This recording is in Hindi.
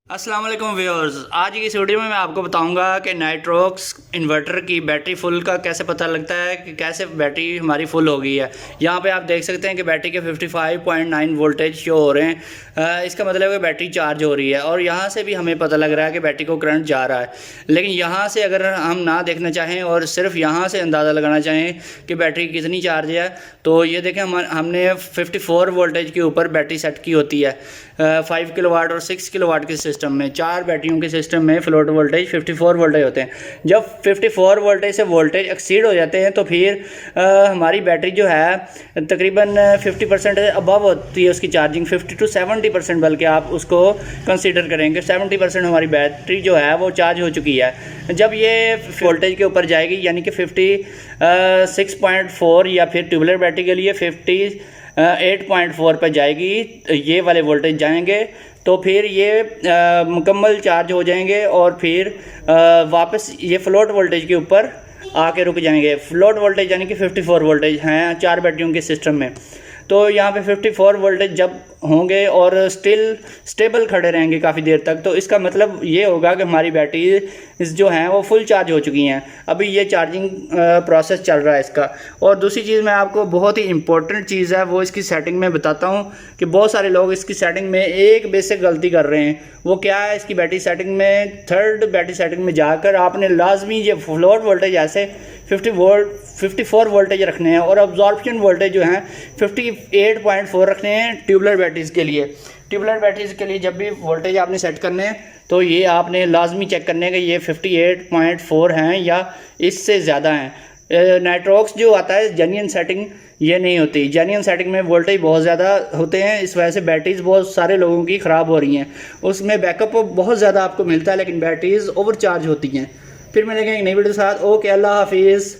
अस्सलाम वालेकुम व्यूअर्स, आज की इस वीडियो में मैं आपको बताऊंगा कि नाइट्रोक्स इन्वर्टर की बैटरी फुल का कैसे पता लगता है कि कैसे बैटरी हमारी फुल हो गई है। यहाँ पे आप देख सकते हैं कि बैटरी के 55.9 वोल्टेज शो हो रहे हैं। इसका मतलब है कि बैटरी चार्ज हो रही है और यहाँ से भी हमें पता लग रहा है कि बैटरी को करंट जा रहा है। लेकिन यहाँ से अगर हम ना देखना चाहें और सिर्फ यहाँ से अंदाज़ा लगाना चाहें कि बैटरी कितनी चार्ज है, तो ये देखें हमने 54 वोल्टेज के ऊपर बैटरी सेट की होती है 5 किलोवाट और 6 किलोवाट के सिस्टम में। 4 बैटरियों के सिस्टम में फ्लोट वोल्टेज 54 वोल्टेज होते हैं। जब 54 वोल्टेज से वोल्टेज एक्सीड हो जाते हैं तो फिर हमारी बैटरी जो है तकरीबन 50% अबव होती है उसकी चार्जिंग, 50 to 70% बल्कि आप उसको कंसीडर करेंगे। 70% हमारी बैटरी जो है वो चार्ज हो चुकी है। जब ये वोल्टेज के ऊपर जाएगी यानी कि 56.4 या फिर ट्यूबुलर बैटरी के लिए 58.4 पर जाएगी, ये वाले वोल्टेज जाएंगे तो फिर ये मुकम्मल चार्ज हो जाएंगे और फिर वापस ये फ्लोट वोल्टेज के ऊपर आके रुक जाएंगे। फ्लोट वोल्टेज यानी कि 54 वोल्टेज हैं 4 बैटरियों के सिस्टम में। तो यहाँ पे 54 वोल्टेज जब होंगे और स्टेबल खड़े रहेंगे काफ़ी देर तक, तो इसका मतलब ये होगा कि हमारी बैटरी जो हैं वो फुल चार्ज हो चुकी हैं। अभी ये चार्जिंग प्रोसेस चल रहा है इसका। और दूसरी चीज़ मैं आपको बहुत ही इंपॉर्टेंट चीज़ है वो इसकी सेटिंग में बताता हूँ कि बहुत सारे लोग इसकी सेटिंग में एक बेसिक गलती कर रहे हैं। वो क्या है, इसकी बैटरी सेटिंग में थर्ड बैटरी सेटिंग में जाकर आपने लाजमी ये फ्लोट वोल्टेज ऐसे 54 वोल्टेज रखने हैं और अब्जॉर्प्शन वोल्टेज जो हैं 58.4 रखने हैं ट्यूबुलर बैटरीज़ के लिए। ट्यूबुलर बैटरीज़ के लिए जब भी वोल्टेज आपने सेट करने हैं तो ये आपने लाजमी चेक करने कि ये 58.4 हैं या इससे ज़्यादा हैं। नाइट्रोक्स जो आता है जेन्युइन सेटिंग ये नहीं होती। जेन्युइन सेटिंग में वोल्टेज बहुत ज़्यादा होते हैं, इस वजह से बैटरीज़ बहुत सारे लोगों की ख़राब हो रही हैं। उसमें बैकअप बहुत ज़्यादा आपको मिलता है लेकिन बैटरीज़ ओवर चार्ज होती हैं। फिर मिलेंगे एक नई वीडियो के साथ। ओके, अल्लाह हाफिज़।